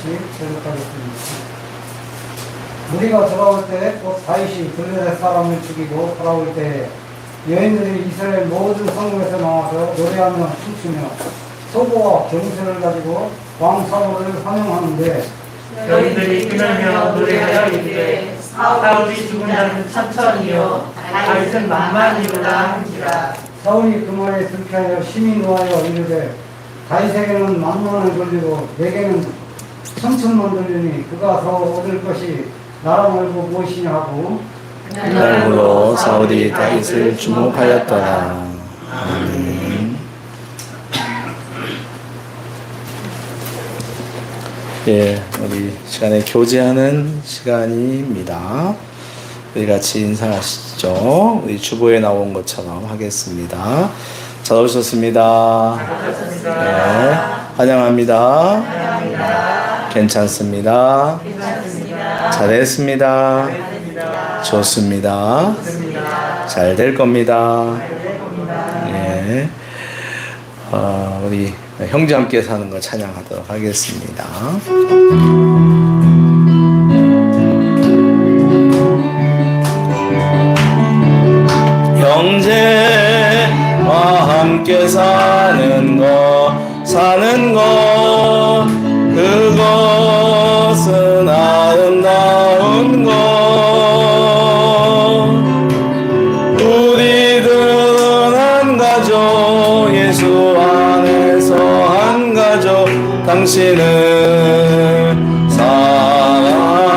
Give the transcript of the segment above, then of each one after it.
교육하겠습니다. 우리가 돌아올 때 곧 다윗이 블레셋 사람을 죽이고 돌아올 때 여인들이 이스라엘 모든 성읍에서 나와서 노래하며 춤추며 소고와 경수를 가지고 왕 사울을 환영하는데 너희들이 그러며 노래하여 이르되 사울이 죽은 자는 천천히요 다윗은 만만이로다 한지라. 사울이 그 말에 불쾌하여 심히 노하여 이르되 다윗에게는 만만을 돌리고 내게는 천천만 돌리니 그가 더 얻을 것이 나라 말고 무엇이냐 하고 그러므로 사울이 다윗을 주목하였더라. 아멘. 예, 우리 시간에 교제하는 시간입니다. 우리 같이 인사하시죠. 우리 주보에 나온 것처럼 하겠습니다. 잘 오셨습니다. 네, 환영합니다. 괜찮습니다. 잘했습니다. 좋습니다. 잘 될 겁니다. 예. 우리 형제 함께 사는 거 찬양하도록 하겠습니다. 형제와 함께 사는 거 그것은 아름다운 것. 우리들은 한 가족, 예수 안에서 한 가족. 당신은 사랑의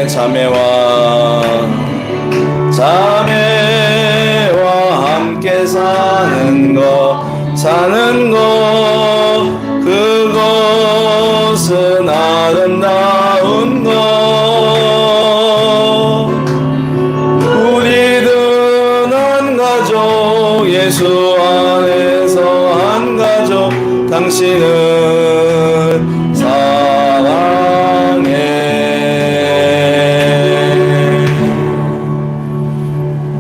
자매와 함께 사는 것 그것은 아름다운 것. 우리들은 한 가족, 예수 안에서 한 가족. 당신은 사랑해.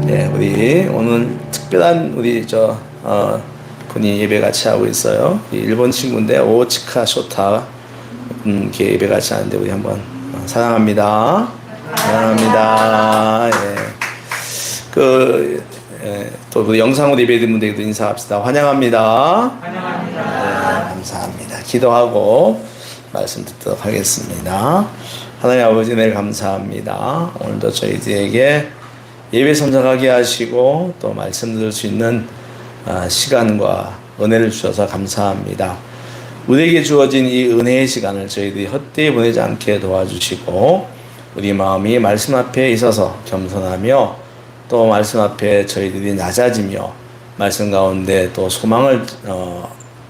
네, 우리 오늘 특별한 우리 분이 예배 같이 하고 있어요. 일본 친구인데 오치카 쇼타 이렇게 예배 같이 하는데 우리 한번 사랑합니다. 사랑합니다. 또 우리 영상으로 예배드린 분들에게도 인사합시다. 환영합니다. 네, 감사합니다. 기도하고 말씀 듣도록 하겠습니다. 하나님 아버지 늘 감사합니다. 오늘도 저희들에게 예배 선정하게 하시고 또 말씀 들을 수 있는 시간과 은혜를 주셔서 감사합니다. 우리에게 주어진 이 은혜의 시간을 저희들이 헛되이 보내지 않게 도와주시고 우리 마음이 말씀 앞에 있어서 겸손하며 또 말씀 앞에 저희들이 낮아지며 말씀 가운데 또 소망을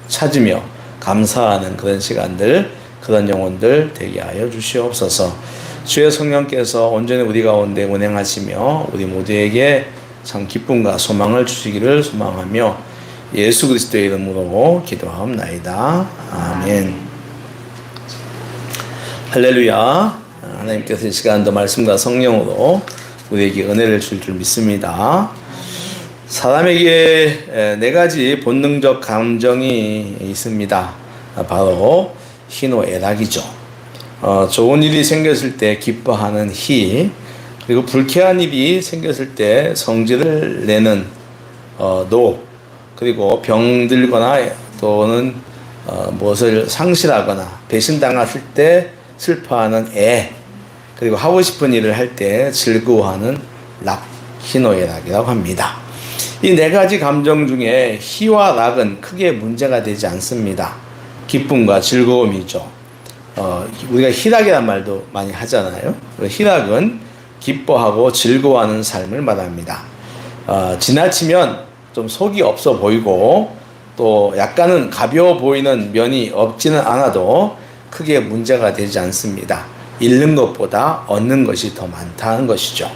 찾으며 감사하는 그런 시간들, 그런 영혼들 되게 하여 주시옵소서. 주의 성령께서 온전히 우리 가운데 운행하시며 우리 모두에게 참 기쁨과 소망을 주시기를 소망하며 예수 그리스도의 이름으로 기도하옵나이다. 아멘. 할렐루야. 하나님께서 이 시간도 말씀과 성령으로 우리에게 은혜를 줄 믿습니다. 사람에게 네 가지 본능적 감정이 있습니다. 바로 희노애락이죠. 좋은 일이 생겼을 때 기뻐하는 희, 그리고 불쾌한 일이 생겼을 때 성질을 내는 노, 그리고 병들거나 또는 무엇을 상실하거나 배신당했을 때 슬퍼하는 애, 그리고 하고 싶은 일을 할 때 즐거워하는 락, 희노애락이라고 합니다. 이 네 가지 감정 중에 희와 락은 크게 문제가 되지 않습니다. 기쁨과 즐거움이죠. 우리가 희락이란 말도 많이 하잖아요. 희락은 기뻐하고 즐거워하는 삶을 말합니다. 지나치면 좀 속이 없어 보이고 또 약간은 가벼워 보이는 면이 없지는 않아도 크게 문제가 되지 않습니다. 잃는 것보다 얻는 것이 더 많다는 것이죠.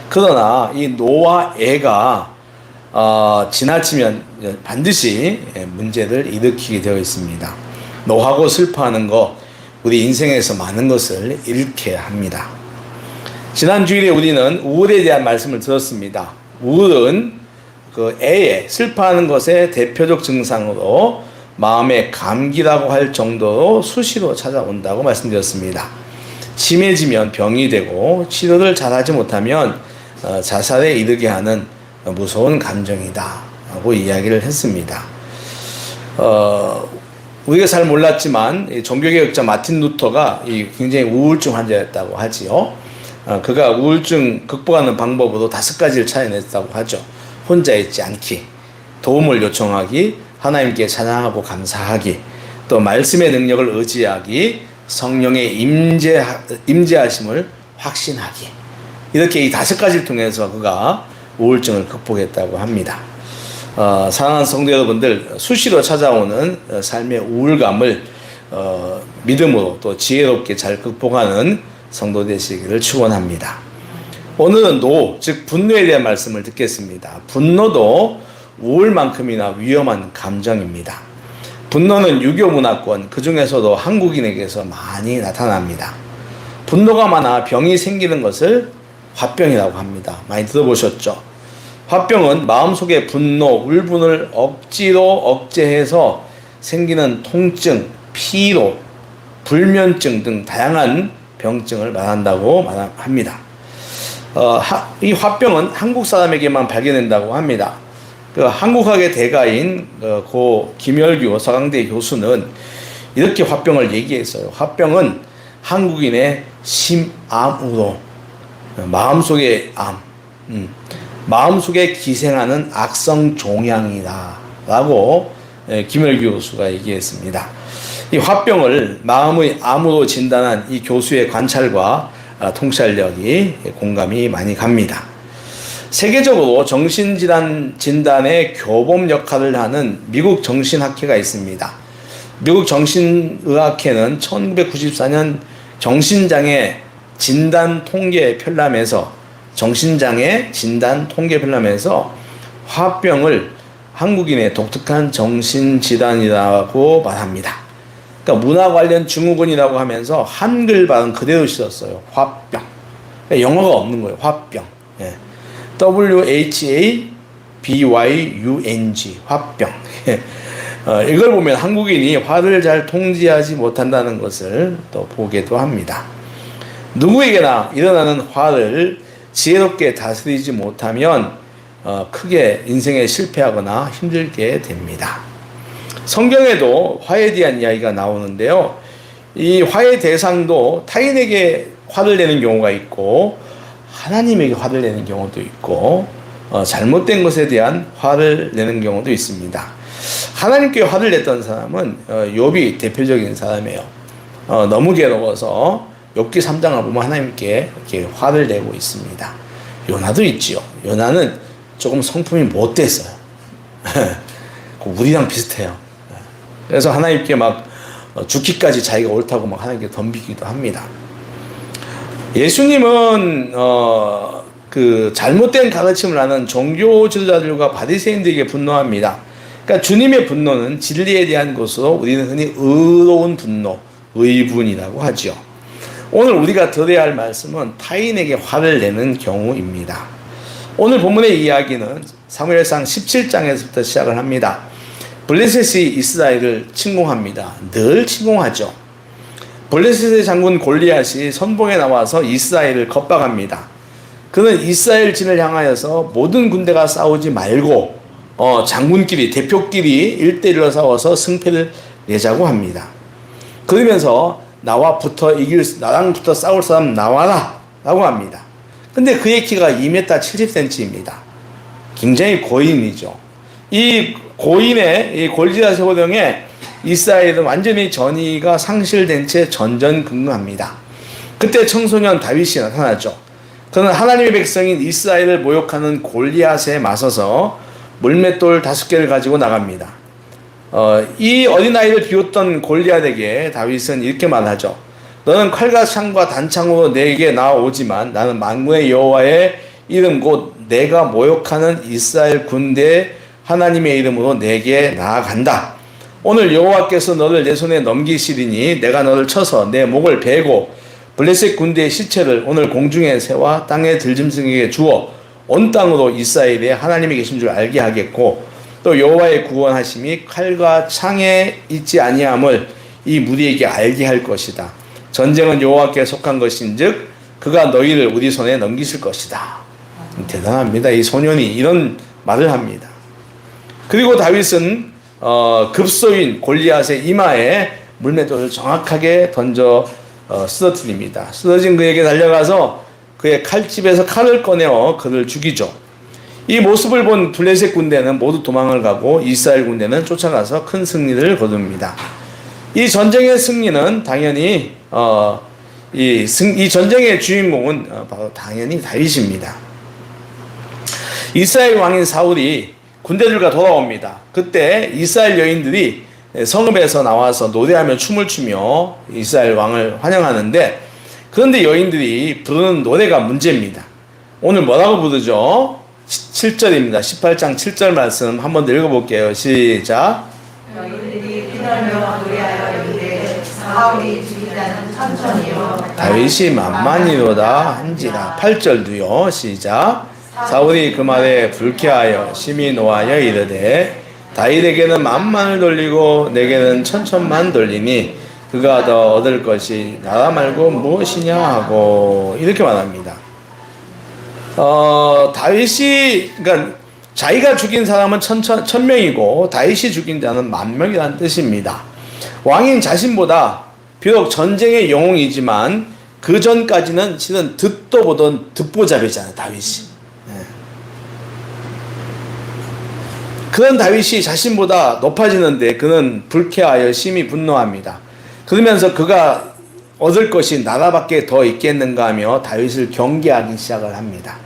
그러나 이 노와 애가 지나치면 반드시 문제를 일으키게 되어 있습니다. 노하고 슬퍼하는 것, 우리 인생에서 많은 것을 잃게 합니다. 지난 주일에 우리는 우울에 대한 말씀을 들었습니다. 우울은 그 애의 슬퍼하는 것의 대표적 증상으로 마음의 감기라고 할 정도로 수시로 찾아온다고 말씀드렸습니다. 심해지면 병이 되고 치료를 잘하지 못하면 자살에 이르게 하는 무서운 감정이다 라고 이야기를 했습니다. 우리가 잘 몰랐지만 종교개혁자 마틴 루터가 굉장히 우울증 환자였다고 하지요. 그가 우울증 극복하는 방법으로 5가지를 찾아냈다고 하죠. 혼자 있지 않기, 도움을 요청하기, 하나님께 찬양하고 감사하기, 또 말씀의 능력을 의지하기, 성령의 임재하심을 확신하기. 이렇게 이 5가지를 통해서 그가 우울증을 극복했다고 합니다. 사랑하는 성도 여러분들, 수시로 찾아오는 삶의 우울감을 믿음으로 또 지혜롭게 잘 극복하는 성도 되시기를 축원합니다. 오늘은 노, 즉 분노에 대한 말씀을 듣겠습니다. 분노도 우울만큼이나 위험한 감정입니다. 분노는 유교 문화권, 그 중에서도 한국인에게서 많이 나타납니다. 분노가 많아 병이 생기는 것을 화병이라고 합니다. 많이 들어보셨죠? 화병은 마음속의 분노, 울분을 억지로 억제해서 생기는 통증, 피로, 불면증 등 다양한 병증을 말한다고 합니다. 이 화병은 한국 사람에게만 발견된다고 합니다. 그 한국학의 대가인 고 김열규 서강대 교수는 이렇게 화병을 얘기했어요. 화병은 한국인의 심암으로, 마음속의 암, 마음속에 기생하는 악성 종양이다 라고 김열규 교수가 얘기했습니다. 이 화병을 마음의 암으로 진단한 이 교수의 관찰과 통찰력이 공감이 많이 갑니다. 세계적으로 정신질환 진단의 교범 역할을 하는 미국 정신학회가 있습니다. 미국 정신의학회는 1994년 정신장애 진단 통계 편람에서 화병을 한국인의 독특한 정신질환이라고 말합니다. 그러니까 문화 관련 증후군이라고 하면서 한글 발음 그대로 썼어요. 화병. 영어가 없는 거예요. 화병. 예. WHABYUNG 화병. 이걸 보면 한국인이 화를 잘 통제하지 못한다는 것을 또 보게도 합니다. 누구에게나 일어나는 화를 지혜롭게 다스리지 못하면 크게 인생에 실패하거나 힘들게 됩니다. 성경에도 화에 대한 이야기가 나오는데요. 이 화의 대상도 타인에게 화를 내는 경우가 있고 하나님에게 화를 내는 경우도 있고 잘못된 것에 대한 화를 내는 경우도 있습니다. 하나님께 화를 냈던 사람은 욥이 대표적인 사람이에요. 너무 괴로워서 욥기 3장을 보면 하나님께 이렇게 화를 내고 있습니다. 요나도 있지요. 요나는 조금 성품이 못됐어요. 우리랑 비슷해요. 그래서 하나님께 막 죽기까지 자기가 옳다고 막 하나님께 덤비기도 합니다. 예수님은 그 잘못된 가르침을 하는 종교 지도자들과 바리새인들에게 분노합니다. 그러니까 주님의 분노는 진리에 대한 것으로 우리는 흔히 의로운 분노, 의분이라고 하죠. 오늘 우리가 들어야 할 말씀은 타인에게 화를 내는 경우입니다. 오늘 본문의 이야기는 사무엘상 17장에서부터 시작을 합니다. 블레셋이 이스라엘을 침공합니다. 늘 침공하죠. 블레셋의 장군 골리앗이 선봉에 나와서 이스라엘을 겁박합니다. 그는 이스라엘 진을 향하여서 모든 군대가 싸우지 말고 장군끼리, 대표끼리 1대1로 싸워서 승패를 내자고 합니다. 그러면서 나랑 붙어 싸울 사람 나와라 라고 합니다. 근데 그의 키가 2m 70cm입니다. 굉장히 고인이죠. 이 고인의 이 골리앗의 호령에 이스라엘은 완전히 전의가 상실된 채 전전긍긍합니다. 그때 청소년 다윗이 나타나죠. 그는 하나님의 백성인 이스라엘을 모욕하는 골리앗에 맞서서 물맷돌 5개를 가지고 나갑니다. 이 어린아이를 비웃던 골리앗에게 다윗은 이렇게 말하죠. 너는 칼과 창과 단창으로 내게 나오지만 나는 만군의 여호와의 이름 곧 내가 모욕하는 이스라엘 군대의 하나님의 이름으로 내게 나아간다. 오늘 여호와께서 너를 내 손에 넘기시리니 내가 너를 쳐서 내 목을 베고 블레셋 군대의 시체를 오늘 공중의 새와 땅의 들짐승에게 주어 온 땅으로 이스라엘에 하나님이 계신 줄 알게 하겠고 또 여호와의 구원하심이 칼과 창에 있지 아니함을 이 무리에게 알게 할 것이다. 전쟁은 여호와께 속한 것인즉 그가 너희를 우리 손에 넘기실 것이다. 대단합니다. 이 소년이 이런 말을 합니다. 그리고 다윗은 급소인 골리앗의 이마에 물맷돌을 정확하게 던져 쓰러뜨립니다. 쓰러진 그에게 달려가서 그의 칼집에서 칼을 꺼내어 그를 죽이죠. 이 모습을 본 블레셋 군대는 모두 도망을 가고 이스라엘 군대는 쫓아가서 큰 승리를 거둡니다. 이 전쟁의 승리는 당연히 이 전쟁의 주인공은 바로 당연히 다윗입니다. 이스라엘 왕인 사울이 군대들과 돌아옵니다. 그때 이스라엘 여인들이 성읍에서 나와서 노래하며 춤을 추며 이스라엘 왕을 환영하는데, 그런데 여인들이 부르는 노래가 문제입니다. 오늘 뭐라고 부르죠? 7절입니다. 18장 7절 말씀 한번 읽어볼게요. 시작. 여인들이 피널며 노래하여 이르되 사울이 죽이자는 천천히요 다윗이 만만이로다 한지라. 8절도요. 시작. 사울이 그 말에 불쾌하여 심히 노하여 이르되 다윗에게는 만만을 돌리고 내게는 천천만 돌리니 그가 더 얻을 것이 나라 말고 무엇이냐 하고 이렇게 말합니다. 다윗이 그러니까 자기가 죽인 사람은 1000명이고 다윗이 죽인 자는 10,000명이라는 뜻입니다. 왕인 자신보다 비록 전쟁의 영웅이지만 그 전까지는 실은 듣도 보던 듣보잡이잖아요, 다윗이. 그런 다윗이 자신보다 높아지는데 그는 불쾌하여 심히 분노합니다. 그러면서 그가 얻을 것이 나라밖에 더 있겠는가 하며 다윗을 경계하기 시작을 합니다.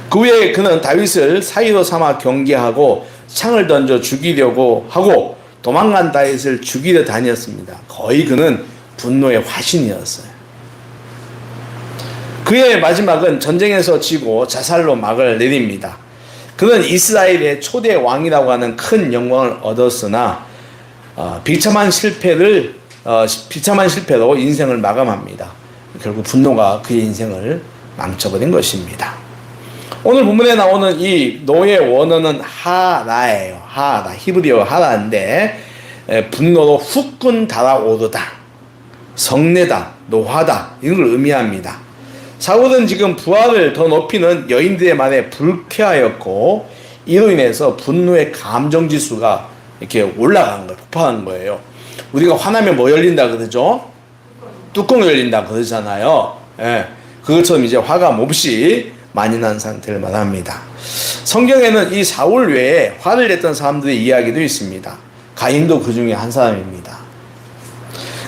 그 후에 그는 다윗을 사이로 삼아 경계하고 창을 던져 죽이려고 하고 도망간 다윗을 죽이려 다녔습니다. 거의 그는 분노의 화신이었어요. 그의 마지막은 전쟁에서 지고 자살로 막을 내립니다. 그는 이스라엘의 초대 왕이라고 하는 큰 영광을 얻었으나 비참한 실패로 인생을 마감합니다. 결국 분노가 그의 인생을 망쳐버린 것입니다. 오늘 본문에 나오는 이 노의 원어는 하라예요. 하라, 히브리어 하라인데 분노로 후끈 달아오르다, 성내다, 노하다 이런 걸 의미합니다. 사울은 지금 부하를 더 높이는 여인들의 말에 불쾌하였고 이로 인해서 분노의 감정지수가 이렇게 올라간 거예요. 폭발한 거예요. 우리가 화나면 뭐 열린다 그러죠? 뚜껑 열린다 그러잖아요. 예, 그것처럼 이제 화가 몹시 많이 난 상태를 말합니다. 성경에는 이 사울 외에 화를 냈던 사람들의 이야기도 있습니다. 가인도 그 중에 한 사람입니다.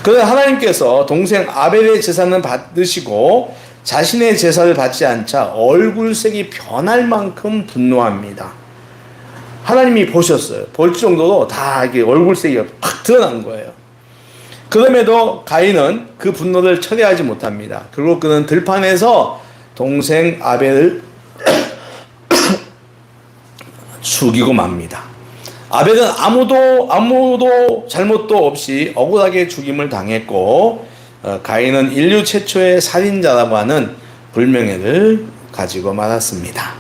그러나 하나님께서 동생 아벨의 제사는 받으시고 자신의 제사를 받지 않자 얼굴색이 변할 만큼 분노합니다. 하나님이 보셨어요. 볼 정도로 다 이게 얼굴색이 확 드러난 거예요. 그럼에도 가인은 그 분노를 처리하지 못합니다. 결국 그는 들판에서 동생 아벨을 죽이고 맙니다. 아벨은 아무도 잘못도 없이 억울하게 죽임을 당했고 가인은 인류 최초의 살인자라고 하는 불명예를 가지고 말았습니다.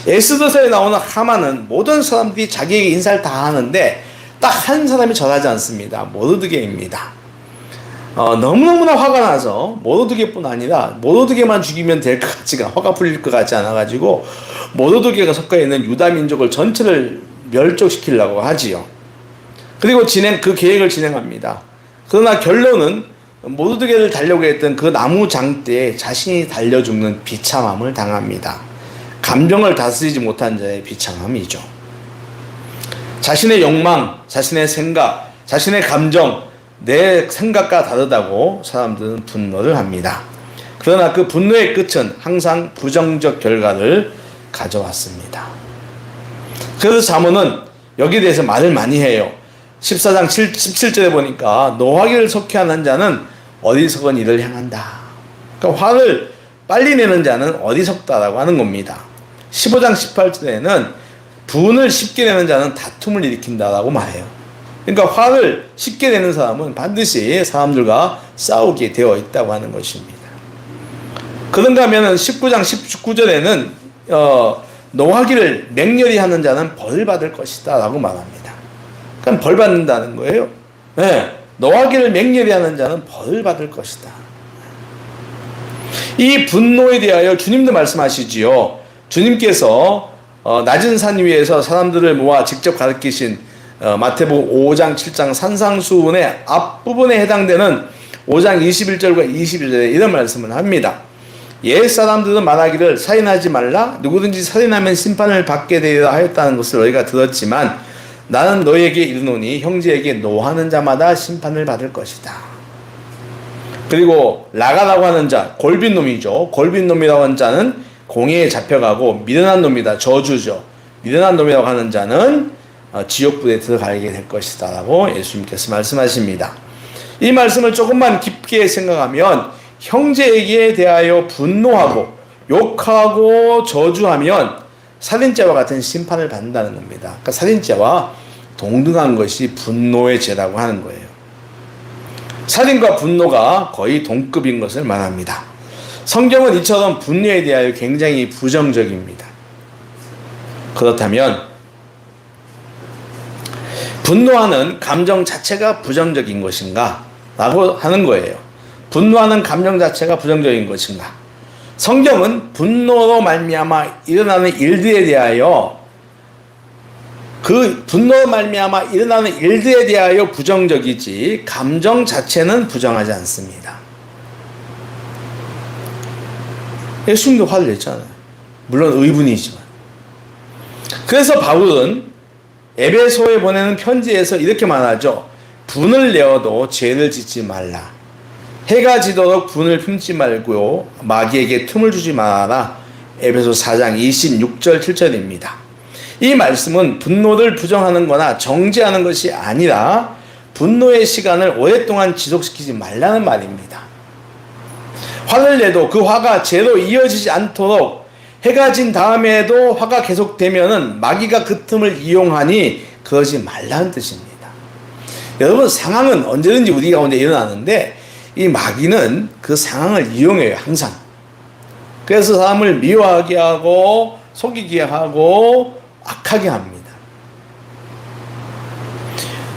엑소더서에 나오는 하만은 모든 사람들이 자기에게 인사를 다 하는데 딱 한 사람이 절하지 않습니다. 모르드게입니다. 너무너무나 화가 나서 모르드게뿐 아니라 모르드게만 죽이면 될 것 같지가, 화가 풀릴 것 같지 않아가지고 모르드게가 섞여 있는 유다 민족을 전체를 멸족시키려고 하지요. 그리고 그 계획을 진행합니다. 그러나 결론은 모르드게를 달려고 했던 그 나무 장대에 자신이 달려 죽는 비참함을 당합니다. 감정을 다스리지 못한 자의 비참함이죠. 자신의 욕망, 자신의 생각, 자신의 감정, 내 생각과 다르다고 사람들은 분노를 합니다. 그러나 그 분노의 끝은 항상 부정적 결과를 가져왔습니다. 그래서 잠언은 여기에 대해서 말을 많이 해요. 14장 17절에 보니까 노하기를 속해하는 자는 어리석은 일을 행한다. 그러니까 화를 빨리 내는 자는 어리석다라고 하는 겁니다. 15장 18절에는 분을 쉽게 내는 자는 다툼을 일으킨다라고 말해요. 그러니까 화를 쉽게 내는 사람은 반드시 사람들과 싸우게 되어 있다고 하는 것입니다. 그런가 하면 19장 19절에는 노하기를 맹렬히 하는 자는 벌 받을 것이다 라고 말합니다. 그럼 벌 받는다는 거예요. 네. 노하기를 맹렬히 하는 자는 벌 받을 것이다. 이 분노에 대하여 주님도 말씀하시지요. 주님께서 낮은 산 위에서 사람들을 모아 직접 가르치신 마태복음 5장 7장 산상수훈의 앞부분에 해당되는 5장 21절과 22절에 이런 말씀을 합니다. 옛 사람들은 말하기를 살인하지 말라, 누구든지 살인하면 심판을 받게 되리라 하였다는 것을 너희가 들었지만 나는 너희에게 이르노니 형제에게 노하는 자마다 심판을 받을 것이다. 그리고 라가라고 하는 자, 골빈놈이죠. 골빈놈이라고 하는 자는 공회에 잡혀가고 미련한 놈이다, 저주죠. 미련한 놈이라고 하는 자는 지옥불에 들어가게 될 것이다 라고 예수님께서 말씀하십니다. 이 말씀을 조금만 깊게 생각하면 형제에게 대하여 분노하고 욕하고 저주하면 살인죄와 같은 심판을 받는다는 겁니다. 그러니까 살인죄와 동등한 것이 분노의 죄라고 하는 거예요. 살인과 분노가 거의 동급인 것을 말합니다. 성경은 이처럼 분노에 대하여 굉장히 부정적입니다. 그렇다면 분노하는 감정 자체가 부정적인 것인가? 라고 하는 거예요. 분노하는 감정 자체가 부정적인 것인가? 성경은 분노로 말미암아 일어나는 일들에 대하여 그 분노로 말미암아 일어나는 일들에 대하여 부정적이지 감정 자체는 부정하지 않습니다. 예수님도 화를 냈잖아요. 물론 의분이지만. 그래서 바울은 에베소에 보내는 편지에서 이렇게 말하죠. 분을 내어도 죄를 짓지 말라. 해가 지도록 분을 품지 말고요. 마귀에게 틈을 주지 말아라. 에베소 4장 26절 7절입니다. 이 말씀은 분노를 부정하는 거나 정죄하는 것이 아니라 분노의 시간을 오랫동안 지속시키지 말라는 말입니다. 화를 내도 그 화가 죄로 이어지지 않도록 해가 진 다음에도 화가 계속되면은 마귀가 그 틈을 이용하니 그러지 말라는 뜻입니다. 여러분, 상황은 언제든지 우리 가운데 일어나는데 이 마귀는 그 상황을 이용해요, 항상. 그래서 사람을 미워하게 하고 속이게 하고 악하게 합니다.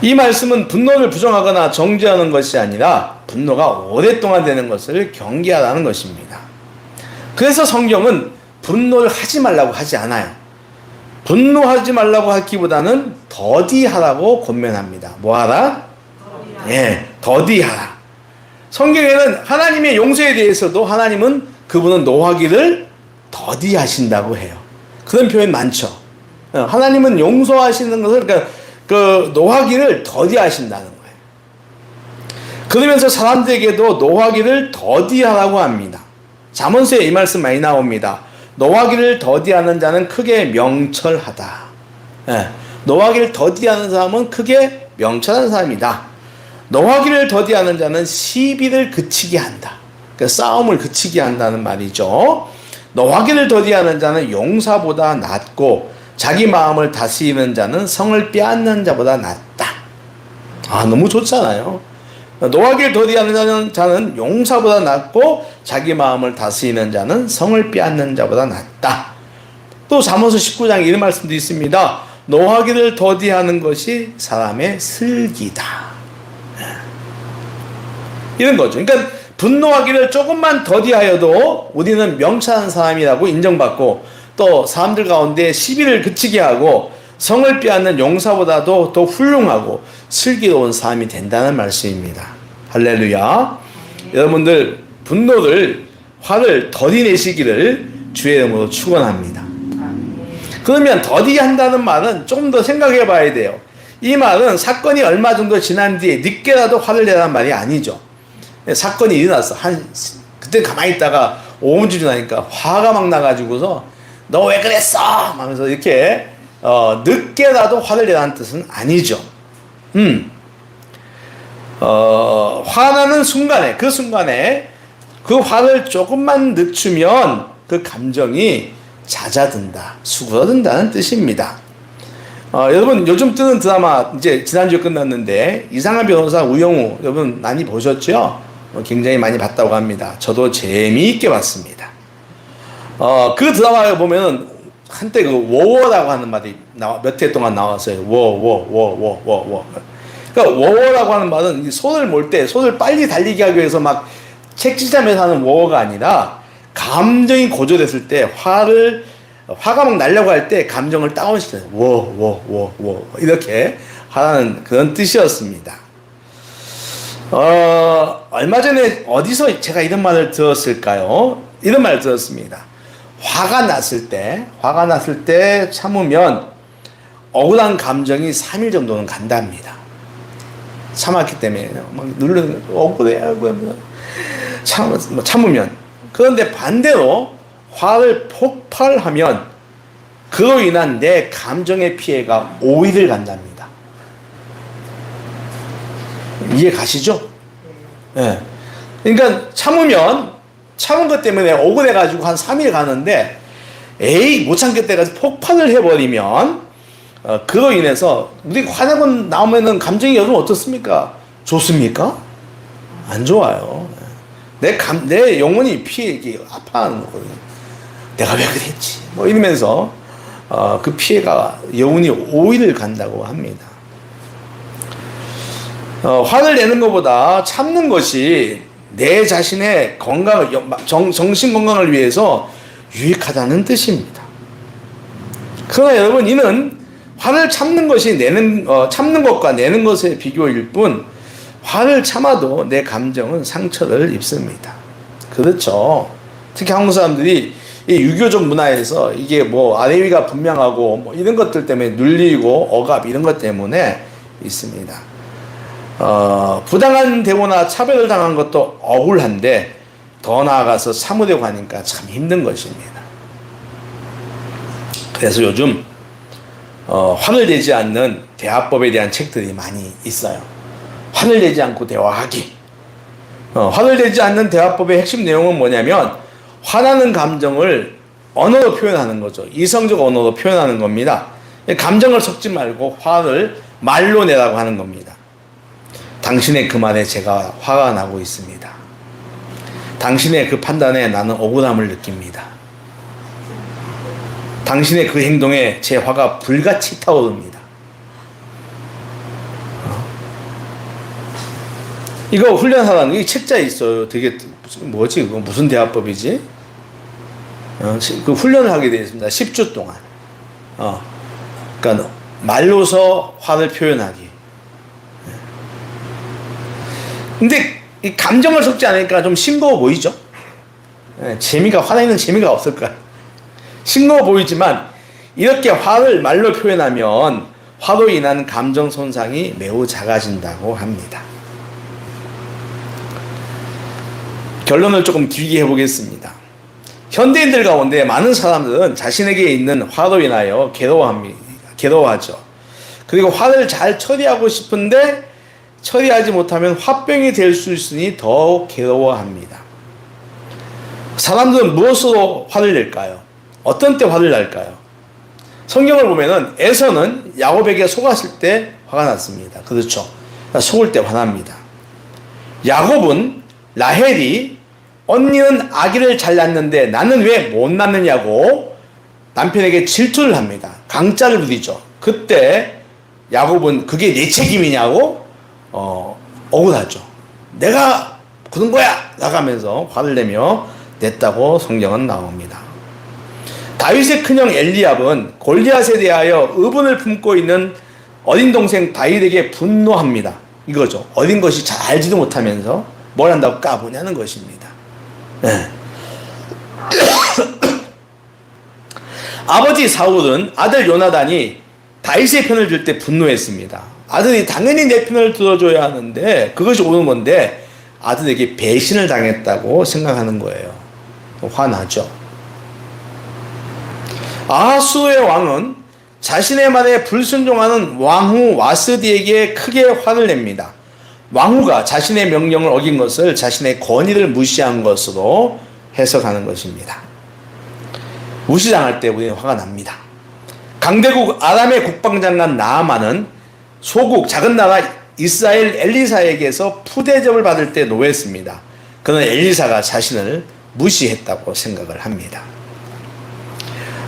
이 말씀은 분노를 부정하거나 정죄하는 것이 아니라 분노가 오랫동안 되는 것을 경계하라는 것입니다. 그래서 성경은 분노를 하지 말라고 하지 않아요. 분노하지 말라고 하기보다는 더디하라고 권면합니다. 뭐 하라? 예, 더디하라. 성경에는 하나님의 용서에 대해서도 하나님은 그분은 노하기를 더디하신다고 해요. 그런 표현 많죠. 하나님은 용서하시는 것을, 그러니까 그 노하기를 더디하신다는 거예요. 그러면서 사람들에게도 노하기를 더디하라고 합니다. 잠언서에 이 말씀 많이 나옵니다. 노하기를 더디하는 자는 크게 명철하다. 예, 노하기를 더디하는 사람은 크게 명철한 사람이다. 노하기를 더디하는 자는 시비를 그치게 한다. 그러니까 싸움을 그치게 한다는 말이죠. 노하기를 더디하는 자는 용사보다 낫고 자기 마음을 다스리는 자는 성을 빼앗는 자보다 낫다. 아, 너무 좋잖아요. 노하기를 더디하는 자는 용사보다 낫고 자기 마음을 다스리는 자는 성을 빼앗는 자보다 낫다. 또 잠언서 19장 이런 말씀도 있습니다. 노하기를 더디하는 것이 사람의 슬기다. 이런 거죠. 그러니까 분노하기를 조금만 더디하여도 우리는 명철한 사람이라고 인정받고 또 사람들 가운데 시비를 그치게 하고 성을 빼앗는 용사보다도 더 훌륭하고 슬기로운 사람이 된다는 말씀입니다. 할렐루야. 여러분들 분노를, 화를 더디 내시기를 주의 이름으로 축원합니다. 그러면 더디 한다는 말은 조금 더 생각해 봐야 돼요. 이 말은 사건이 얼마 정도 지난 뒤에 늦게라도 화를 내라는 말이 아니죠. 사건이 일어났어. 그때 가만히 있다가 5분쯤 지나니까 화가 막 나가지고서 너 왜 그랬어? 하면서 이렇게 늦게라도 화를 내라는 뜻은 아니죠. 화나는 순간에 그 화를 조금만 늦추면 그 감정이 잦아든다, 수그러든다는 뜻입니다. 여러분 요즘 뜨는 드라마 이제 지난주에 끝났는데 이상한 변호사 우영우 여러분 많이 보셨죠? 굉장히 많이 봤다고 합니다. 저도 재미있게 봤습니다. 그 드라마에 보면은 한때 그 워워라고 하는 말이 몇 해 동안 나왔어요. 워. 그러니까 워워라고 하는 말은 손을 몰 때 손을 빨리 달리게 하기 위해서 막 책지점에서 하는 워워가 아니라 감정이 고조됐을 때 화가 막 나려고 할 때 감정을 다운시켜요. 워 이렇게 하라는 그런 뜻이었습니다. 얼마 전에 어디서 제가 이런 말을 들었을까요? 이런 말을 들었습니다. 화가 났을 때 참으면 억울한 감정이 3일 정도는 간답니다. 참았기 때문에 막 누르는 억울해하고 참으면. 그런데 반대로 화를 폭발하면 그로 인한 내 감정의 피해가 5일을 간답니다. 이해 가시죠? 예. 그러니까 참은 것 때문에 억울해가지고 한 3일 가는데, 에이, 못 참겠다 해가지고 폭발을 해버리면, 그로 인해서, 우리 화나고 나오면은 감정이 여러분 어떻습니까? 좋습니까? 안 좋아요. 내 영혼이 아파하는 거거든요. 내가 왜 그랬지? 뭐 이러면서, 그 피해가 영혼이 5일을 간다고 합니다. 화를 내는 것보다 참는 것이 내 자신의 정신 건강을 위해서 유익하다는 뜻입니다. 그러나 여러분, 이는 화를 참는 것이 참는 것과 내는 것의 비교일 뿐, 화를 참아도 내 감정은 상처를 입습니다. 그렇죠. 특히 한국 사람들이 이 유교적 문화에서 이게 뭐 아래 위가 분명하고 뭐 이런 것들 때문에 눌리고 억압 이런 것 때문에 있습니다. 부당한 대우나 차별을 당한 것도 억울한데 더 나아가서 참으려고 하니까 참 힘든 것입니다. 그래서 요즘 화를 내지 않는 대화법에 대한 책들이 많이 있어요. 화를 내지 않고 대화하기. 화를 내지 않는 대화법의 핵심 내용은 뭐냐면 화나는 감정을 언어로 표현하는 거죠. 이성적 언어로 표현하는 겁니다. 감정을 섞지 말고 화를 말로 내라고 하는 겁니다. 당신의 그 말에 제가 화가 나고 있습니다. 당신의 그 판단에 나는 억울함을 느낍니다. 당신의 그 행동에 제 화가 불같이 타오릅니다. 이거 훈련하라는 게 책자에 있어요. 되게 뭐지? 그거 무슨 대화법이지? 그 훈련을 하게 되어 있습니다. 10주 동안. 그러니까 말로서 화를 표현하기. 근데 이 감정을 섞지 않으니까 좀 싱거워 보이죠? 화내는 재미가 없을 거야. 싱거워 보이지만 이렇게 화를 말로 표현하면 화로 인한 감정 손상이 매우 작아진다고 합니다. 결론을 조금 길게 해보겠습니다. 현대인들 가운데 많은 사람들은 자신에게 있는 화로 인하여 괴로워하죠. 그리고 화를 잘 처리하고 싶은데 처리하지 못하면 화병이 될 수 있으니 더욱 괴로워합니다. 사람들은 무엇으로 화를 낼까요? 어떤 때 화를 낼까요? 성경을 보면은 에서는 야곱에게 속았을 때 화가 났습니다. 그렇죠. 속을 때 화납니다. 야곱은 라헬이 언니는 아기를 잘 낳는데 나는 왜 못 낳느냐고 남편에게 질투를 합니다. 강짜를 부리죠. 그때 야곱은 그게 내 책임이냐고 억울하죠. 내가 그런 거야! 나가면서 화를 내며 냈다고 성경은 나옵니다. 다윗의 큰형 엘리압은 골리앗에 대하여 의분을 품고 있는 어린 동생 다윗에게 분노합니다. 이거죠. 어린 것이 잘 알지도 못하면서 뭘 한다고 까보냐는 것입니다. 네. 아버지 사울은 아들 요나단이 다윗의 편을 들 때 분노했습니다. 아들이 당연히 내 편을 들어줘야 하는데 그것이 옳은 건데 아들에게 배신을 당했다고 생각하는 거예요. 화나죠. 아하수의 왕은 자신의 말에 불순종하는 왕후 와스디에게 크게 화를 냅니다. 왕후가 자신의 명령을 어긴 것을 자신의 권위를 무시한 것으로 해석하는 것입니다. 무시당할 때 우리는 화가 납니다. 강대국 아람의 국방장관 나아만은 소국 작은 나라 이스라엘 엘리사에게서 푸대접을 받을 때 노했습니다. 그는 엘리사가 자신을 무시했다고 생각을 합니다.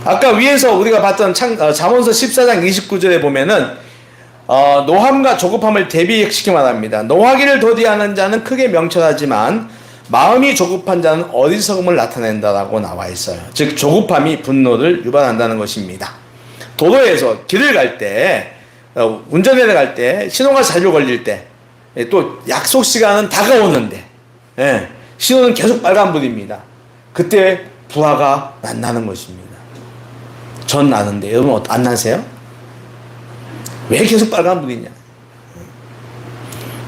아까 위에서 우리가 봤던 잠언서 14장 29절에 보면은 노함과 조급함을 대비시켜 말합니다. 노하기를 더디하는 자는 크게 명철하지만 마음이 조급한 자는 어리석음을 나타낸다라고 나와 있어요. 즉 조급함이 분노를 유발한다는 것입니다. 도로에서 길을 갈 때, 운전해 갈 때, 신호가 자주 걸릴 때, 또 약속 시간은 다가오는데, 신호는 계속 빨간불입니다. 그때 부하가 난다는 것입니다. 전 나는데 여러분 안 나세요? 왜 계속 빨간불이냐?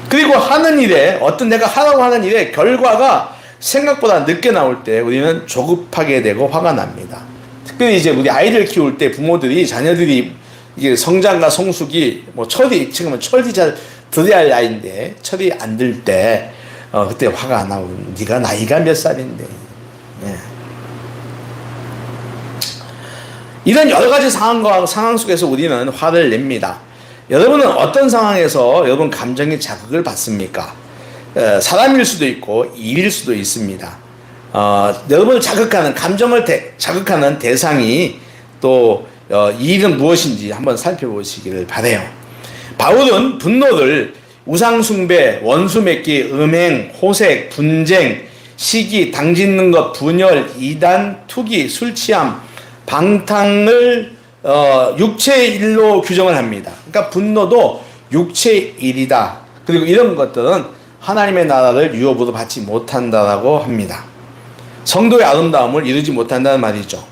그리고 하는 일에 어떤 내가 하라고 하는 일에 결과가 생각보다 늦게 나올 때 우리는 조급하게 되고 화가 납니다. 특별히 이제 우리 아이를 키울 때 부모들이 자녀들이 이게 성장과 성숙이 지금은 철이 잘 들어야 할 나이인데 철이 안 들 때 그때 화가 안 나고 네가 나이가 몇 살인데 이런 여러 가지 상황 속에서 우리는 화를 냅니다. 여러분은 어떤 상황에서 여러분 감정의 자극을 받습니까? 사람일 수도 있고 일일 수도 있습니다. 여러분을 자극하는 감정을 자극하는 대상이 또 이 일은 무엇인지 한번 살펴보시기를 바라요. 바울은 분노를 우상숭배, 원수맺기, 음행, 호색, 분쟁, 시기, 당짓는 것, 분열, 이단, 투기, 술취함, 방탕을 육체의 일로 규정을 합니다. 그러니까 분노도 육체의 일이다. 그리고 이런 것들은 하나님의 나라를 유업으로 받지 못한다라고 합니다. 성도의 아름다움을 이루지 못한다는 말이죠.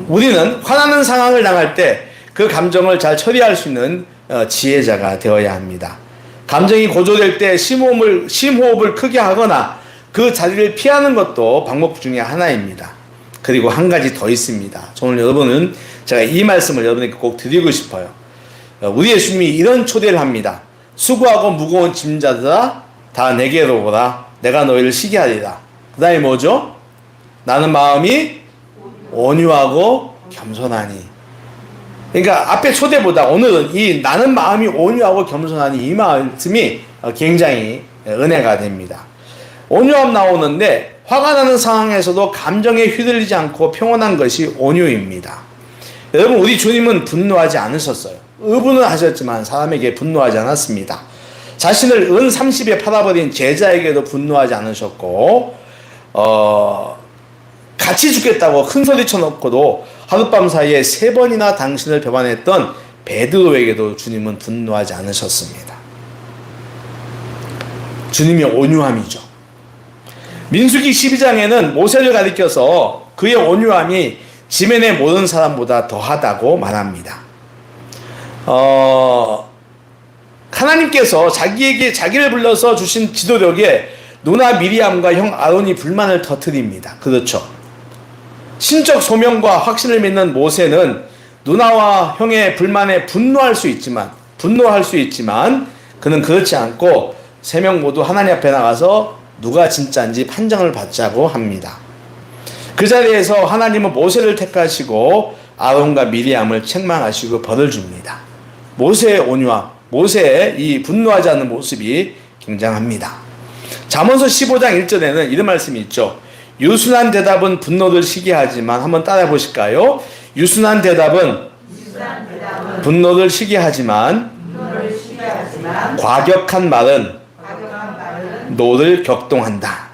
우리는 화나는 상황을 당할 때 그 감정을 잘 처리할 수 있는 지혜자가 되어야 합니다. 감정이 고조될 때 심호흡을 크게 하거나 그 자리를 피하는 것도 방법 중에 하나입니다. 그리고 한 가지 더 있습니다. 오늘 여러분은 제가 이 말씀을 여러분에게 꼭 드리고 싶어요. 우리 예수님이 이런 초대를 합니다. 수고하고 무거운 짐자들아 다 내게로 오라. 내가 너희를 쉬게 하리라. 그 다음에 뭐죠? 나는 마음이 온유하고 겸손하니. 그러니까 앞에 초대보다 오늘은 이 나는 마음이 온유하고 겸손하니 이 말씀이 굉장히 은혜가 됩니다. 온유함 나오는데 화가 나는 상황에서도 감정에 휘둘리지 않고 평온한 것이 온유입니다. 여러분 우리 주님은 분노하지 않으셨어요. 의분은 하셨지만 사람에게 분노하지 않았습니다. 자신을 은 30에 팔아버린 제자에게도 분노하지 않으셨고 같이 죽겠다고 큰소리 쳐놓고도 하룻밤 사이에 3번이나 당신을 배반했던 베드로에게도 주님은 분노하지 않으셨습니다. 주님의 온유함이죠. 민수기 12장에는 모세를 가리켜서 그의 온유함이 지면에 모든 사람보다 더하다고 말합니다. 하나님께서 자기를 불러서 주신 지도력에 누나 미리암과 형 아론이 불만을 터뜨립니다. 그렇죠. 신적 소명과 확신을 믿는 모세는 누나와 형의 불만에 분노할 수 있지만 그는 그렇지 않고 3명 모두 하나님 앞에 나가서 누가 진짜인지 판정을 받자고 합니다. 그 자리에서 하나님은 모세를 택하시고 아론과 미리암을 책망하시고 벌을 줍니다. 모세의 온유함, 모세의 이 분노하지 않는 모습이 굉장합니다. 잠언서 15장 1절에는 이런 말씀이 있죠. 유순한 대답은 분노를 쉬게 하지만 한번 따라해 보실까요? 유순한 대답은 분노를 쉬게 하지만 과격한 말은 노를 격동한다.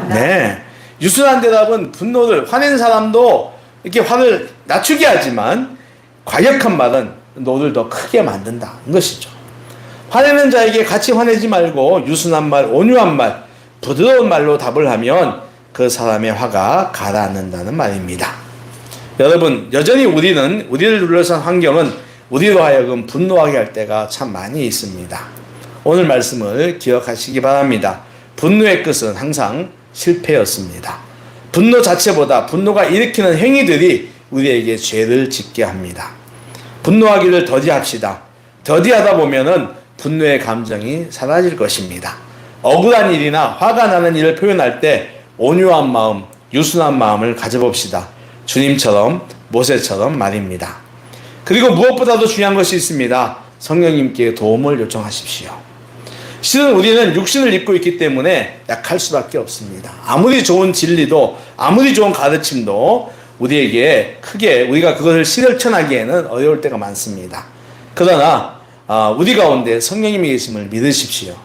네, 유순한 대답은 분노를 화낸 사람도 이렇게 화를 낮추게 하지만 과격한 말은 노를 더 크게 만든다는 것이죠. 화내는 자에게 같이 화내지 말고 유순한 말, 온유한 말, 부드러운 말로 답을 하면 그 사람의 화가 가라앉는다는 말입니다. 여러분, 여전히 우리를 둘러싼 환경은 우리로 하여금 분노하게 할 때가 참 많이 있습니다. 오늘 말씀을 기억하시기 바랍니다. 분노의 끝은 항상 실패였습니다. 분노 자체보다 분노가 일으키는 행위들이 우리에게 죄를 짓게 합니다. 분노하기를 더디합시다. 더디하다 보면은 분노의 감정이 사라질 것입니다. 억울한 일이나 화가 나는 일을 표현할 때 온유한 마음, 유순한 마음을 가져봅시다. 주님처럼, 모세처럼 말입니다. 그리고 무엇보다도 중요한 것이 있습니다. 성령님께 도움을 요청하십시오. 실은 우리는 육신을 입고 있기 때문에 약할 수밖에 없습니다. 아무리 좋은 진리도, 아무리 좋은 가르침도 우리에게 크게 우리가 그것을 실천하기에는 어려울 때가 많습니다. 그러나 우리 가운데 성령님이 계심을 믿으십시오.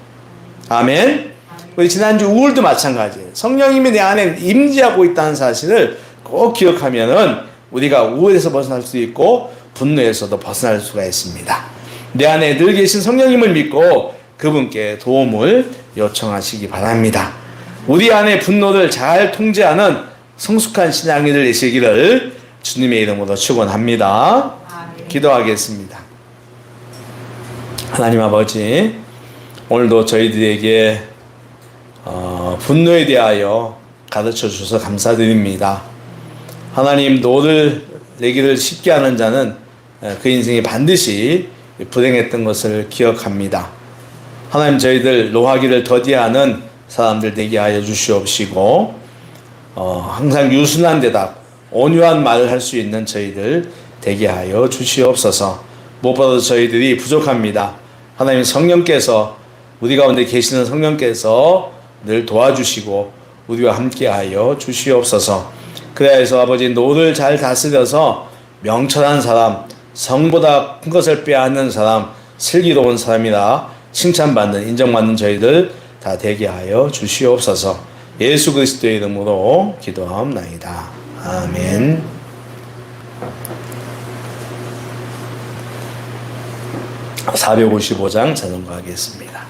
아멘. 우리 지난주 우울도 마찬가지예요. 성령님이 내 안에 임재하고 있다는 사실을 꼭 기억하면은 우리가 우울에서 벗어날 수 있고 분노에서도 벗어날 수가 있습니다. 내 안에 늘 계신 성령님을 믿고 그분께 도움을 요청하시기 바랍니다. 우리 안에 분노를 잘 통제하는 성숙한 신앙이 되시기를 주님의 이름으로 축원합니다. 기도하겠습니다. 하나님 아버지, 오늘도 저희들에게 분노에 대하여 가르쳐 주셔서 감사드립니다. 하나님, 노를 내기를 쉽게 하는 자는 그 인생이 반드시 불행했던 것을 기억합니다. 하나님, 저희들 노하기를 더디하는 사람들 되게 하여 주시옵시고 항상 유순한 대답, 온유한 말을 할 수 있는 저희들 되게 하여 주시옵소서. 무엇보다도 저희들이 부족합니다. 하나님, 성령께서 우리 가운데 계시는 성령께서 늘 도와주시고 우리와 함께하여 주시옵소서. 그래야 해서 아버지, 노를 잘 다스려서 명철한 사람, 성보다 큰 것을 빼앗는 사람, 슬기로운 사람이라 칭찬받는, 인정받는 저희들 다 되게 하여 주시옵소서. 예수 그리스도의 이름으로 기도하옵나이다. 아멘. 455장 자전거 하겠습니다.